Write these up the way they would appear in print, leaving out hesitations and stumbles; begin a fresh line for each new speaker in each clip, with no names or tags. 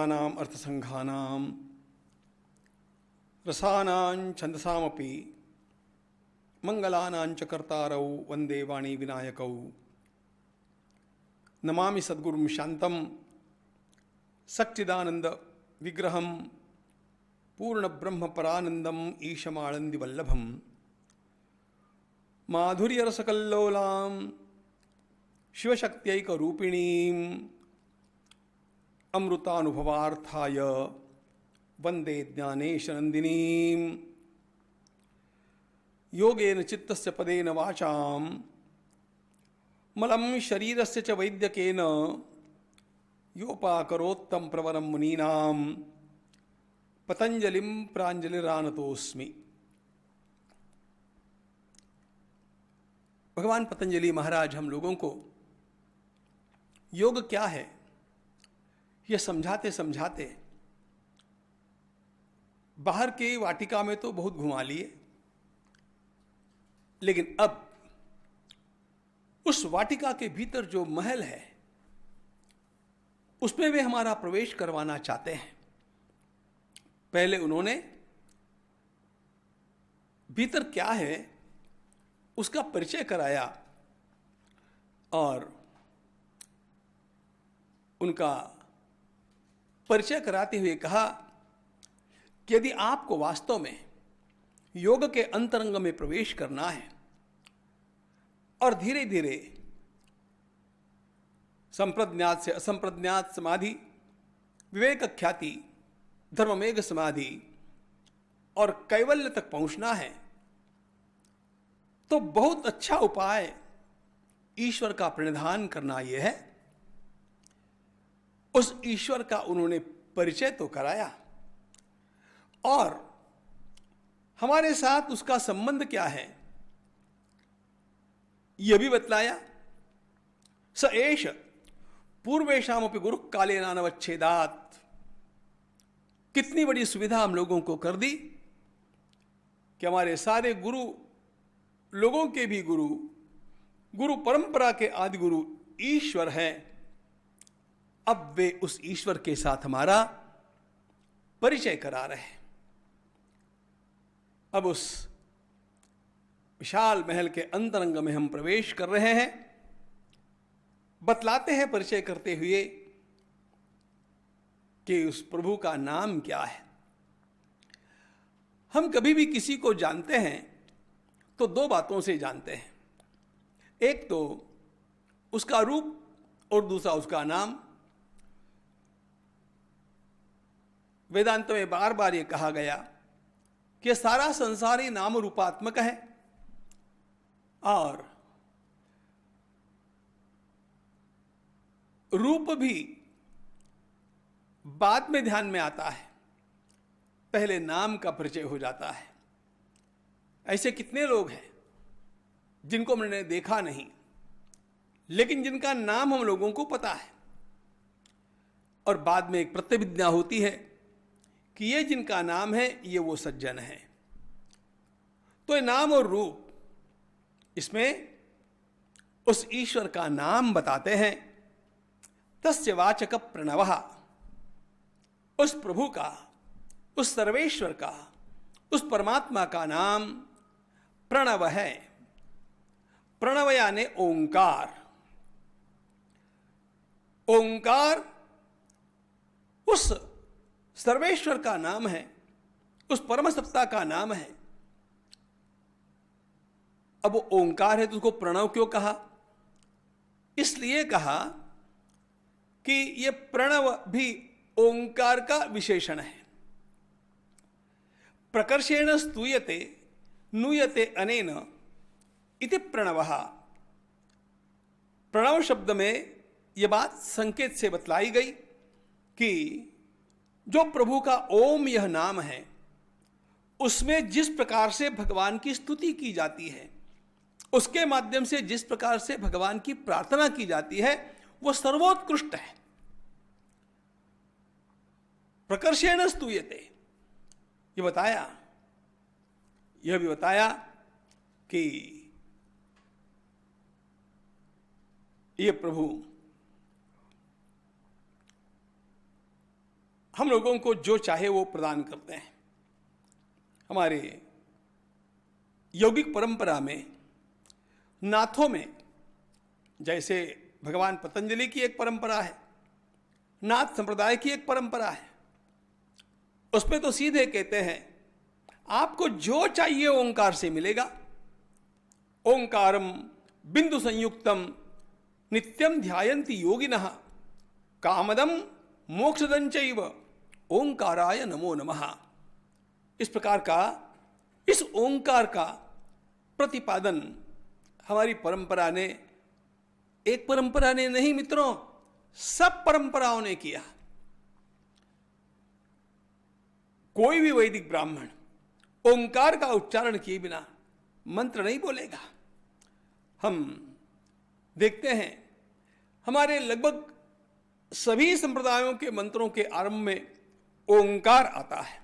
वेदानाम् अर्थसंघानां रसानां छंदसामपि मंगलानां च कर्तारौ वंदे वाणी विनायकौ। नमामि सद्गुरुं शान्तं सच्चिदानंद विग्रहं पूर्णब्रह्मपरानन्दम् ईशमानन्दिवल्लभं माधुर्यरसकल्लोलां शिवशक्त्यैकरूपिणीम् अमृतानुभवार्थाय वंदे ज्ञानेशनन्दिनीम्। योगेन चित्तस्य पदेन वाचां मलं शरीरस्य च वैद्यकेन योपाकरोत्तं प्रवरं मुनीनां पतंजलिं प्राञ्जलिरानतोऽस्मि। भगवान पतंजलि महाराज हम लोगों को योग क्या है यह समझाते समझाते बाहर के वाटिका में तो बहुत घुमा लिए, लेकिन अब उस वाटिका के भीतर जो महल है उसमें वे हमारा प्रवेश करवाना चाहते हैं। पहले उन्होंने भीतर क्या है उसका परिचय कराया और उनका परिचय कराते हुए कहा कि यदि आपको वास्तव में योग के अंतरंग में प्रवेश करना है और धीरे धीरे संप्रज्ञात से असंप्रज्ञात समाधि, विवेक ख्याति, धर्ममेघ समाधि और कैवल्य तक पहुंचना है, तो बहुत अच्छा उपाय ईश्वर का प्रणिधान करना यह है। उस ईश्वर का उन्होंने परिचय तो कराया और हमारे साथ उसका संबंध क्या है यह भी बतलाया। स एष पूर्वेशामपि गुरु काले नानवच्छेदात। कितनी बड़ी सुविधा हम लोगों को कर दी कि हमारे सारे गुरु लोगों के भी गुरु, गुरु परंपरा के आदि गुरु ईश्वर हैं। अब वे उस ईश्वर के साथ हमारा परिचय करा रहे हैं। अब उस विशाल महल के अंतरंग में हम प्रवेश कर रहे हैं। बतलाते हैं परिचय करते हुए कि उस प्रभु का नाम क्या है। हम कभी भी किसी को जानते हैं तो दो बातों से जानते हैं, एक तो उसका रूप और दूसरा उसका नाम। वेदांत में बार बार यह कहा गया कि सारा संसार ही नाम रूपात्मक है और रूप भी बाद में ध्यान में आता है, पहले नाम का परिचय हो जाता है। ऐसे कितने लोग हैं जिनको मैंने देखा नहीं, लेकिन जिनका नाम हम लोगों को पता है और बाद में एक प्रतिविज्ञा होती है कि ये जिनका नाम है ये वो सज्जन है। तो ये नाम और रूप, इसमें उस ईश्वर का नाम बताते हैं। तस्य वाचक प्रणवः, उस प्रभु का, उस सर्वेश्वर का, उस परमात्मा का नाम प्रणव है। प्रणव यानी ओंकार। ओंकार उस सर्वेश्वर का नाम है, उस परम सत्ता का नाम है। अब वो ओंकार है तो उसको प्रणव क्यों कहा? इसलिए कहा कि ये प्रणव भी ओंकार का विशेषण है। प्रकर्षेण स्तूयते नूयते अनेन इति प्रणवः। प्रणव शब्द में यह बात संकेत से बतलाई गई कि जो प्रभु का ओम यह नाम है उसमें जिस प्रकार से भगवान की स्तुति की जाती है, उसके माध्यम से जिस प्रकार से भगवान की प्रार्थना की जाती है वो सर्वोत्कृष्ट है। प्रकर्षेण स्तूयते, ये बताया। यह भी बताया कि ये प्रभु हम लोगों को जो चाहे वो प्रदान करते हैं। हमारे यौगिक परंपरा में, नाथों में, जैसे भगवान पतंजलि की एक परंपरा है, नाथ संप्रदाय की एक परंपरा है, उसमें तो सीधे कहते हैं आपको जो चाहिए ओंकार से मिलेगा। ओंकारम बिंदु संयुक्तम नित्यम ध्यायन्ति योगिनः कामदम मोक्षदं चैव ओंकाराय नमो नमः। इस प्रकार का, इस ओंकार का प्रतिपादन हमारी परंपरा ने, एक परंपरा ने नहीं मित्रों, सब परंपराओं ने किया। कोई भी वैदिक ब्राह्मण ओंकार का उच्चारण किए बिना मंत्र नहीं बोलेगा। हम देखते हैं हमारे लगभग सभी संप्रदायों के मंत्रों के आरंभ में ओंकार आता है।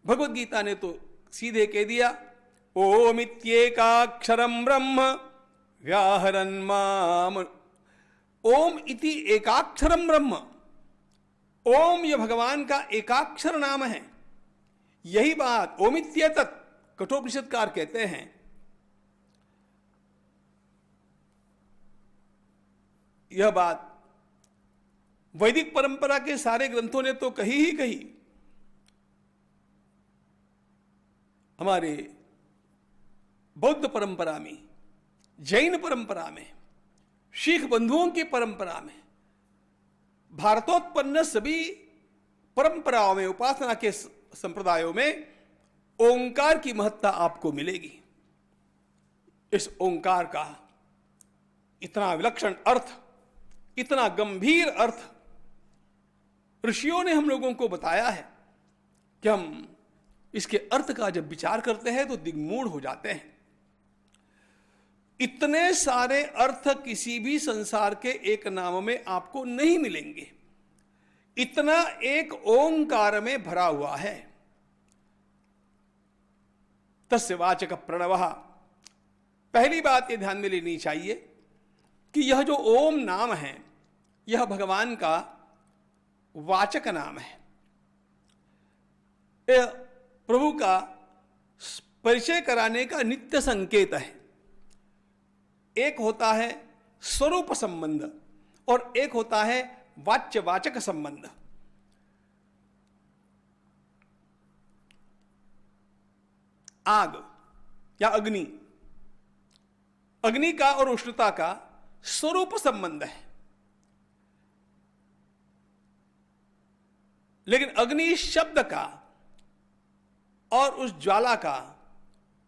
भगवत गीता ने तो सीधे कह दिया, ओमित्येकाक्षरम ब्रह्म व्याहरन् माम। ओम इति एकाक्षरम ब्रह्म। ओम यह भगवान का एकाक्षर नाम है। यही बात ओमित्येतत् कठोपनिषदकार कहते हैं। यह बात वैदिक परंपरा के सारे ग्रंथों ने तो कही ही कही। हमारे बौद्ध परंपरा में, जैन परंपरा में, सिख बंधुओं की परंपरा में, भारतोत्पन्न सभी परंपराओं में, उपासना के संप्रदायों में ओंकार की महत्ता आपको मिलेगी। इस ओंकार का इतना विलक्षण अर्थ, इतना गंभीर अर्थ ऋषियों ने हम लोगों को बताया है कि हम इसके अर्थ का जब विचार करते हैं तो दिग्मूढ़ हो जाते हैं। इतने सारे अर्थ किसी भी संसार के एक नाम में आपको नहीं मिलेंगे। इतना एक ओंकार में भरा हुआ है। तस्य वाचक प्रणवः। पहली बात यह ध्यान में लेनी चाहिए कि यह जो ओम नाम है, यह भगवान का वाचक नाम है। यह प्रभु का परिचय कराने का नित्य संकेत है। एक होता है स्वरूप संबंध और एक होता है वाच्य वाचक संबंध। आग या अग्नि, अग्नि का और उष्णता का स्वरूप संबंध है, लेकिन अग्नि शब्द का और उस ज्वाला का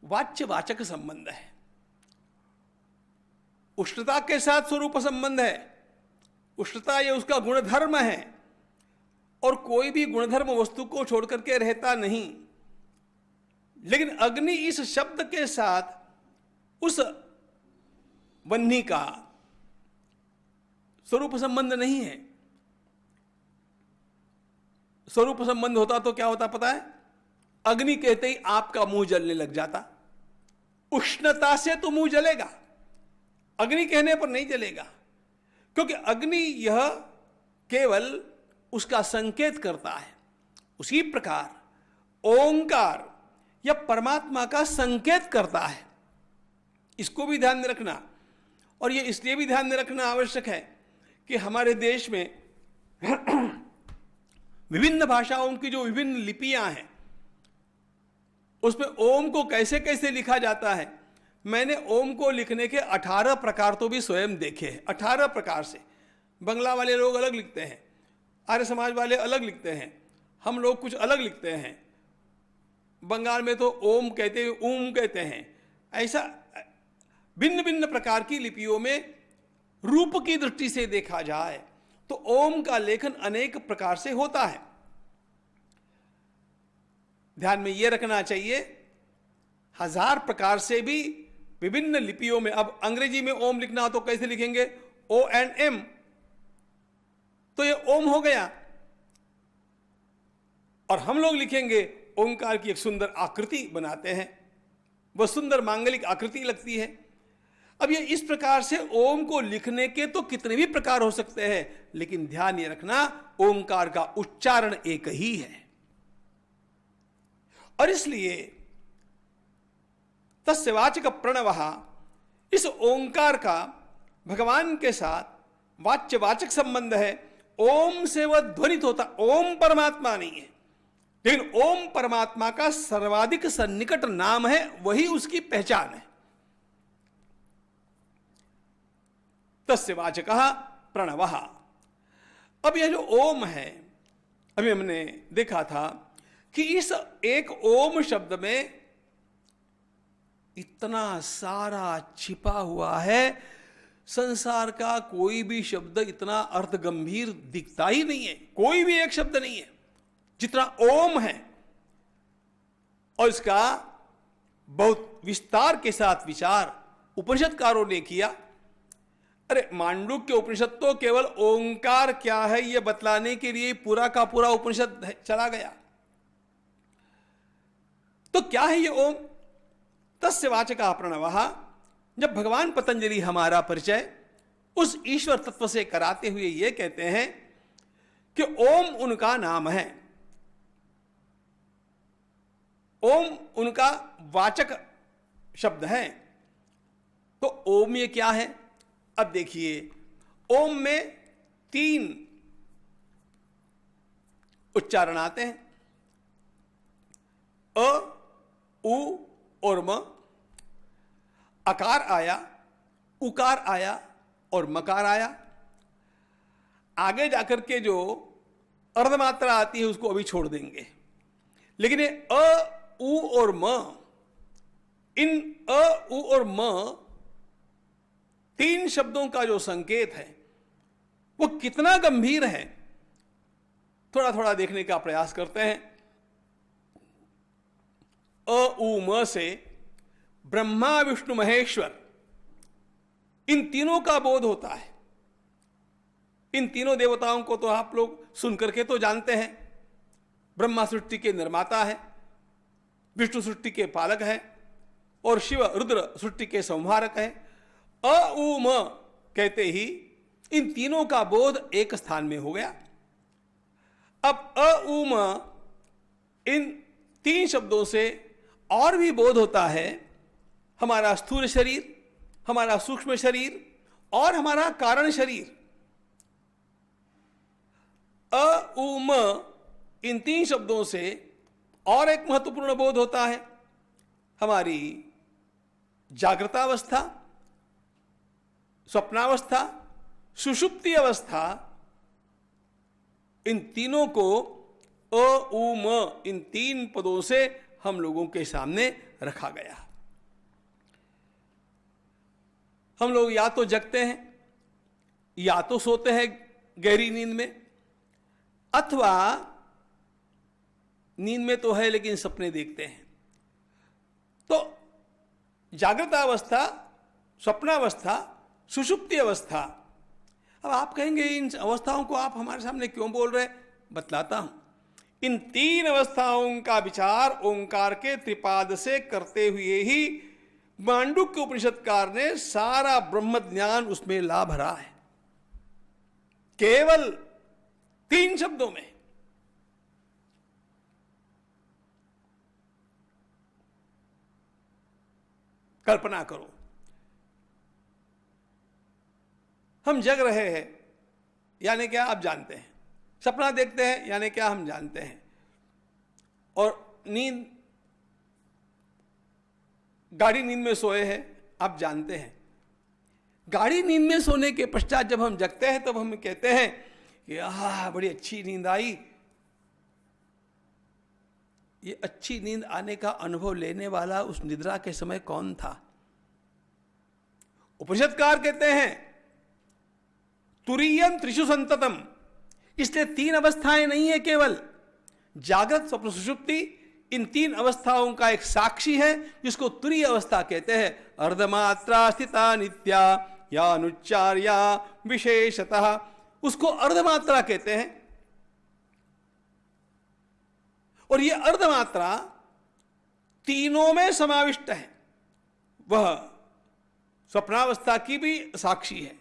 वाच्य वाचक संबंध है। उष्णता के साथ स्वरूप संबंध है। उष्णता यह उसका गुणधर्म है और कोई भी गुणधर्म वस्तु को छोड़ करके रहता नहीं। लेकिन अग्नि इस शब्द के साथ उस वह्नि का स्वरूप संबंध नहीं है। स्वरूप संबंध होता तो क्या होता पता है? अग्नि कहते ही आपका मुंह जलने लग जाता। उष्णता से तो मुंह जलेगा, अग्नि कहने पर नहीं जलेगा, क्योंकि अग्नि यह केवल उसका संकेत करता है। उसी प्रकार ओंकार यह परमात्मा का संकेत करता है। इसको भी ध्यान में रखना। और यह इसलिए भी ध्यान में रखना आवश्यक है कि हमारे देश में विभिन्न भाषाओं की जो विभिन्न लिपियां हैं, उसमें ओम को कैसे कैसे लिखा जाता है। मैंने ओम को लिखने के 18 प्रकार तो भी स्वयं देखे हैं। 18 प्रकार से। बंगला वाले लोग अलग लिखते हैं, आर्य समाज वाले अलग लिखते हैं, हम लोग कुछ अलग लिखते हैं। बंगाल में तो ओम कहते हैं, ऊम कहते हैं। ऐसा भिन्न भिन्न प्रकार की लिपियों में रूप की दृष्टि से देखा जाए तो ओम का लेखन अनेक प्रकार से होता है। ध्यान में यह रखना चाहिए, 1000 प्रकार से भी विभिन्न लिपियों में। अब अंग्रेजी में ओम लिखना हो तो कैसे लिखेंगे? ONM, तो ये ओम हो गया। और हम लोग लिखेंगे ओंकार की एक सुंदर आकृति बनाते हैं, वह सुंदर मांगलिक आकृति लगती है। अब ये इस प्रकार से ओम को लिखने के तो कितने भी प्रकार हो सकते हैं, लेकिन ध्यान ये रखना ओंकार का उच्चारण एक ही है। और इसलिए तस्य वाचक प्रणवः, इस ओंकार का भगवान के साथ वाच्य वाचक संबंध है। ओम से वह ध्वनित होता, ओम परमात्मा नहीं है, लेकिन ओम परमात्मा का सर्वाधिक सन्निकट नाम है, वही उसकी पहचान है। तस्य वाचकः प्रणवः। अब यह जो ओम है, अभी हमने देखा था कि इस एक ओम शब्द में इतना सारा छिपा हुआ है, संसार का कोई भी शब्द इतना अर्थ गंभीर दिखता ही नहीं है, कोई भी एक शब्द नहीं है जितना ओम है। और इसका बहुत विस्तार के साथ विचार उपनिषदकारों ने किया। अरे मांडुक्य उपनिषद तो केवल ओंकार क्या है यह बतलाने के लिए पूरा का पूरा उपनिषद चला गया। तो क्या है ये ओम? तस्य वाचकः प्रणवः। जब भगवान पतंजलि हमारा परिचय उस ईश्वर तत्व से कराते हुए ये कहते हैं कि ओम उनका नाम है, ओम उनका वाचक शब्द है। तो ओम ये क्या है? अब देखिए, ओम में 3 उच्चारण आते हैं, अ, उ और म। अकार आया, उकार आया और मकार आया। आगे जाकर के जो अर्धमात्रा आती है उसको अभी छोड़ देंगे, लेकिन ये अ, उ और म, इन अ, उ और म 3 शब्दों का जो संकेत है वो कितना गंभीर है, थोड़ा थोड़ा देखने का प्रयास करते हैं। अ, उ, म से ब्रह्मा विष्णु महेश्वर इन तीनों का बोध होता है। इन तीनों देवताओं को तो आप लोग सुन करके तो जानते हैं। ब्रह्मा सृष्टि के निर्माता है, विष्णु सृष्टि के पालक है और शिव रुद्र सृष्टि के संहारक है। अ, उ, म कहते ही इन तीनों का बोध एक स्थान में हो गया। अब अ, उ, म इन 3 शब्दों से और भी बोध होता है हमारा स्थूल शरीर, हमारा सूक्ष्म शरीर और हमारा कारण शरीर। अ, उ, म इन 3 शब्दों से और एक महत्वपूर्ण बोध होता है हमारी जागृतावस्था, स्वप्नावस्था, सुषुप्ति अवस्था। इन तीनों को अ, उ, म इन 3 पदों से हम लोगों के सामने रखा गया। हम लोग या तो जगते हैं या तो सोते हैं गहरी नींद में, अथवा नींद में तो है लेकिन सपने देखते हैं। तो जागृत अवस्था, स्वप्नावस्था, सुषुप्ति अवस्था। अब आप कहेंगे इन अवस्थाओं को आप हमारे सामने क्यों बोल रहे? बतलाता हूं। इन 3 अवस्थाओं का विचार ओंकार के त्रिपाद से करते हुए ही मांडुक्य उपनिषदकार ने सारा ब्रह्म ज्ञान उसमें ला भरा है, केवल 3 शब्दों में। कल्पना करो, हम जग रहे हैं यानी क्या आप जानते हैं, सपना देखते हैं यानी क्या हम जानते हैं, और नींद, गाढ़ी नींद में सोए हैं आप जानते हैं। गाढ़ी नींद में सोने के पश्चात जब हम जगते हैं तब हम कहते हैं कि आह बड़ी अच्छी नींद आई। ये अच्छी नींद आने का अनुभव लेने वाला उस निद्रा के समय कौन था? उपनिषदकार कहते हैं तुरीयं त्रिषु संततम। इसलिए 3 अवस्थाएं नहीं है केवल, जागृत स्वप्न सुषुप्ति इन 3 अवस्थाओं का एक साक्षी है जिसको तुरीय अवस्था कहते हैं। अर्धमात्रा स्थिता नित्या या अनुच्चार्या विशेषतः, उसको अर्धमात्रा कहते हैं। और यह अर्धमात्रा तीनों में समाविष्ट है। वह स्वप्नावस्था की भी साक्षी है,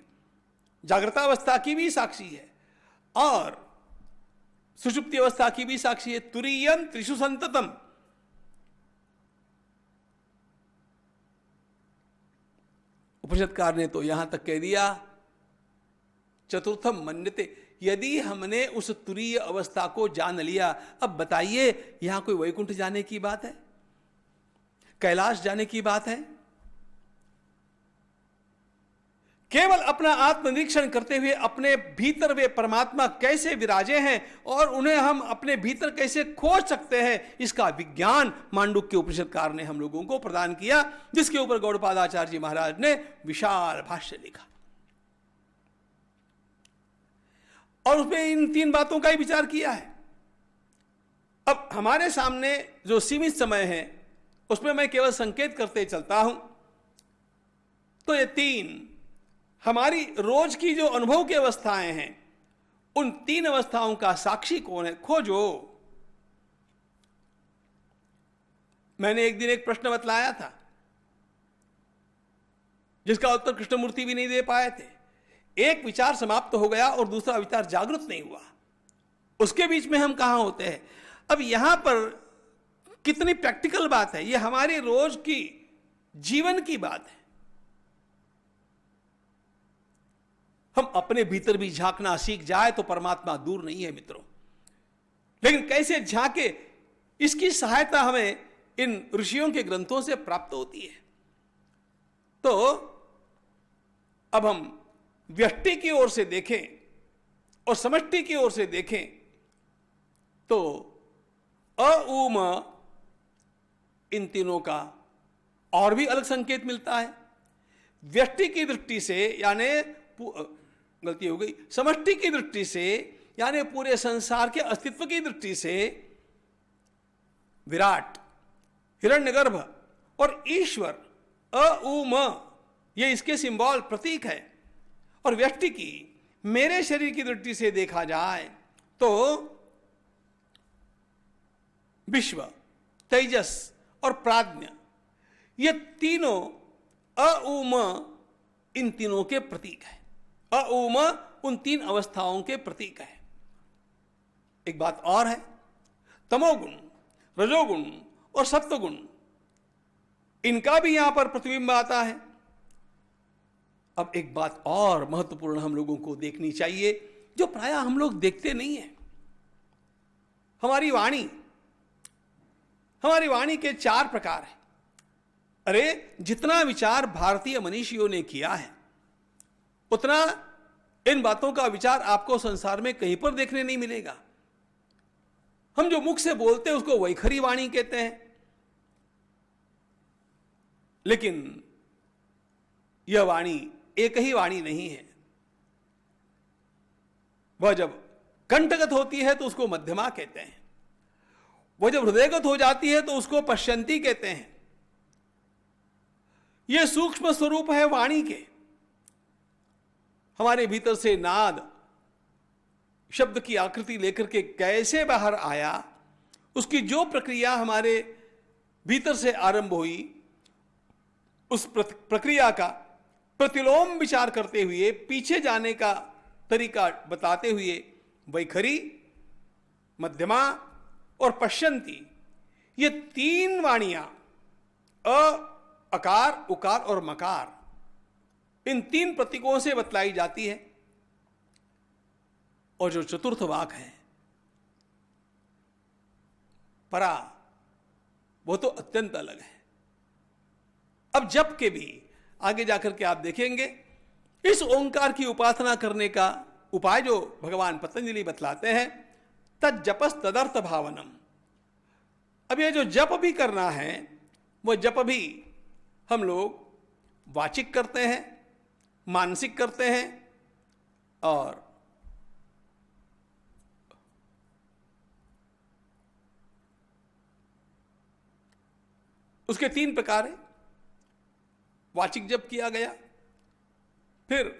जागृतावस्था की भी साक्षी है और सुषुप्ति अवस्था की भी साक्षी है। तुरीयम त्रिषु संततम। उपनिषदकार ने तो यहां तक कह दिया, चतुर्थम मन्यते। यदि हमने उस तुरीय अवस्था को जान लिया, अब बताइए यहां कोई वैकुंठ जाने की बात है, कैलाश जाने की बात है? केवल अपना आत्मनिरीक्षण करते हुए अपने भीतर वे परमात्मा कैसे विराजे हैं और उन्हें हम अपने भीतर कैसे खोज सकते हैं, इसका विज्ञान मांडुक्य उपनिषदकार ने हम लोगों को प्रदान किया, जिसके ऊपर गौड़पादाचार्य जी महाराज ने विशाल भाष्य लिखा और उसमें इन 3 बातों का ही विचार किया है। अब हमारे सामने जो सीमित समय है उसमें मैं केवल संकेत करते चलता हूं। तो ये 3 हमारी रोज की जो अनुभव की अवस्थाएं हैं, उन 3 अवस्थाओं का साक्षी कौन है, खोजो। मैंने एक दिन एक प्रश्न बतलाया था जिसका उत्तर कृष्णमूर्ति भी नहीं दे पाए थे। एक विचार समाप्त हो गया और दूसरा विचार जागृत नहीं हुआ, उसके बीच में हम कहां होते हैं? अब यहां पर कितनी प्रैक्टिकल बात है, यह हमारे रोज की जीवन की बात है। हम अपने भीतर भी झांकना सीख जाए तो परमात्मा दूर नहीं है मित्रों, लेकिन कैसे झांके, इसकी सहायता हमें इन ऋषियों के ग्रंथों से प्राप्त होती है। तो अब हम व्यष्टि की ओर से देखें और समष्टि की ओर से देखें तो अ उ म इन तीनों का और भी अलग संकेत मिलता है। व्यष्टि की दृष्टि से यानी गलती हो गई, समष्टि की दृष्टि से यानी पूरे संसार के अस्तित्व की दृष्टि से विराट, हिरण्यगर्भ और ईश्वर अ उ म ये इसके सिंबल प्रतीक है। और व्यष्टि की मेरे शरीर की दृष्टि से देखा जाए तो विश्व, तेजस और प्राज्ञ ये तीनों अ उ म इन तीनों के प्रतीक है। अ उ म उन 3 अवस्थाओं के प्रतीक है। एक बात और है, तमोगुण, रजोगुण और सत्वगुण, इनका भी यहां पर प्रतिबिंब आता है। अब एक बात और महत्वपूर्ण हम लोगों को देखनी चाहिए, जो प्रायः हम लोग देखते नहीं है। हमारी वाणी के 4 प्रकार है। अरे जितना विचार भारतीय मनीषियों ने किया है उतना इन बातों का विचार आपको संसार में कहीं पर देखने नहीं मिलेगा। हम जो मुख से बोलते हैं उसको वैखरी वाणी कहते हैं, लेकिन यह वाणी एक ही वाणी नहीं है। वह जब कंठगत होती है तो उसको मध्यमा कहते हैं, वह जब हृदयगत हो जाती है तो उसको पश्यंती कहते हैं। यह सूक्ष्म स्वरूप है वाणी के। हमारे भीतर से नाद शब्द की आकृति लेकर के कैसे बाहर आया, उसकी जो प्रक्रिया हमारे भीतर से आरंभ हुई, उस प्रक्रिया का प्रतिलोम विचार करते हुए पीछे जाने का तरीका बताते हुए वैखरी, मध्यमा और पश्यंती ये 3 वाणियां अ, अकार, उकार और मकार, इन 3 प्रतीकों से बतलाई जाती है। और जो चतुर्थ वाक है परा, वो तो अत्यंत अलग है। अब जप के भी आगे जाकर के आप देखेंगे इस ओंकार की उपासना करने का उपाय जो भगवान पतंजलि बतलाते हैं, तद जपस तदर्थ भावनम। अब ये जो जप भी करना है, वो जप भी हम लोग वाचिक करते हैं, मानसिक करते हैं और उसके 3 प्रकार है। वाचिक जप किया गया, फिर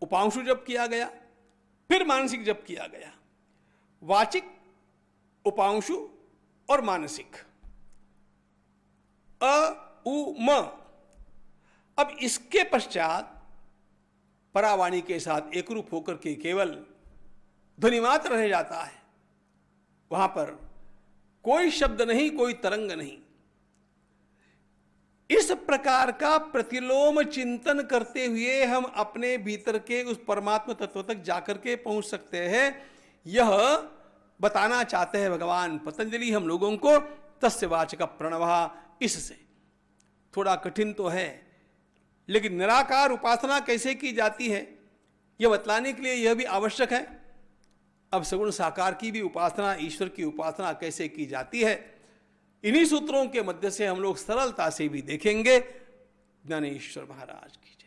उपांशु जप किया गया, फिर मानसिक जप किया गया। वाचिक, उपांशु और मानसिक। अ उ म अब इसके पश्चात परावाणी के साथ एकरूप होकर के केवल ध्वनि मात्र रह जाता है। वहां पर कोई शब्द नहीं, कोई तरंग नहीं। इस प्रकार का प्रतिलोम चिंतन करते हुए हम अपने भीतर के उस परमात्मा तत्व तक जाकर के पहुंच सकते हैं। यह बताना चाहते हैं भगवान पतंजलि हम लोगों को। तस्य वाचक प्रणवः, इससे थोड़ा कठिन तो है, लेकिन निराकार उपासना कैसे की जाती है यह बतलाने के लिए यह भी आवश्यक है। अब सगुण साकार की भी उपासना, ईश्वर की उपासना कैसे की जाती है, इन्हीं सूत्रों के मध्य से हम लोग सरलता से भी देखेंगे। ज्ञानेश्वर महाराज की जय।